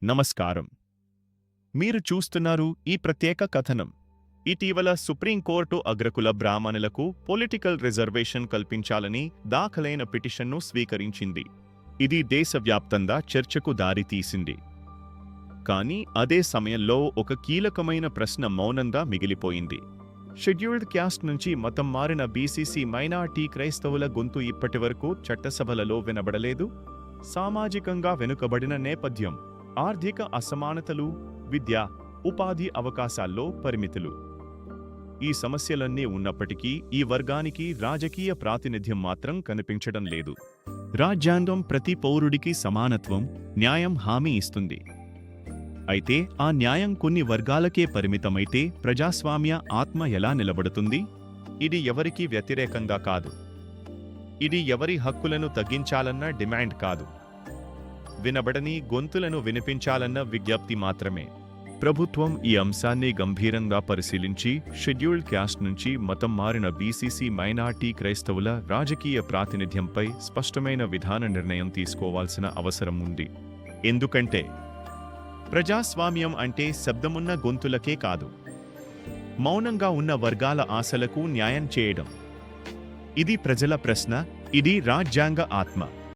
నమస్కారం. మీరు చూస్తున్నారు ఈ ప్రత్యేక కథనం. ఇటీవల సుప్రీంకోర్టు అగ్రకుల బ్రాహ్మణులకు పొలిటికల్ రిజర్వేషన్ కల్పించాలని దాఖలైన పిటిషన్ను స్వీకరించింది. ఇది దేశవ్యాప్తంగా చర్చకు దారితీసింది. కానీ అదే సమయంలో ఒక కీలకమైన ప్రశ్న మౌనంగా మిగిలిపోయింది. షెడ్యూల్డ్ క్యాస్ట్ నుంచి మతం మారిన బీసీసీ మైనార్టీ క్రైస్తవుల గొంతు ఇప్పటివరకు చట్టసభలలో వినబడలేదు. సామాజికంగా వెనుకబడిన నేపథ్యం, ఆర్థిక అసమానతలు, విద్య, ఉపాధి అవకాశాల్లో పరిమితులు. ఈ సమస్యలన్నీ ఉన్నప్పటికీ ఈ వర్గానికి రాజకీయ ప్రాతినిధ్యం మాత్రం కనిపించడం లేదు. రాజ్యాంగం ప్రతి పౌరుడికి సమానత్వం, న్యాయం హామీ ఇస్తుంది. అయితే ఆ న్యాయం కొన్ని వర్గాలకే పరిమితమైతే ప్రజాస్వామ్య ఆత్మ ఎలా నిలబడుతుంది? ఇది ఎవరికీ వ్యతిరేకంగా కాదు. ఇది ఎవరి హక్కులను తగ్గించాలన్న డిమాండ్ కాదు. వినబడని గొంతులను వినిపించాలన్న విజ్ఞప్తి మాత్రమే. ప్రభుత్వం ఈ అంశాన్ని గంభీరంగా పరిశీలించి షెడ్యూల్డ్ క్యాస్ట్ నుంచి మతం మారిన బీసీసీ మైనార్టీ క్రైస్తవుల రాజకీయ ప్రాతినిధ్యంపై స్పష్టమైన విధాన నిర్ణయం తీసుకోవాల్సిన అవసరం ఉంది. ఎందుకంటే ప్రజాస్వామ్యం అంటే శబ్దమున్న గొంతులకే కాదు, మౌనంగా ఉన్న వర్గాల ఆశలకు న్యాయం చేయడం. ఇది ప్రజల ప్రశ్న, ఇది రాజ్యాంగ ఆత్మ.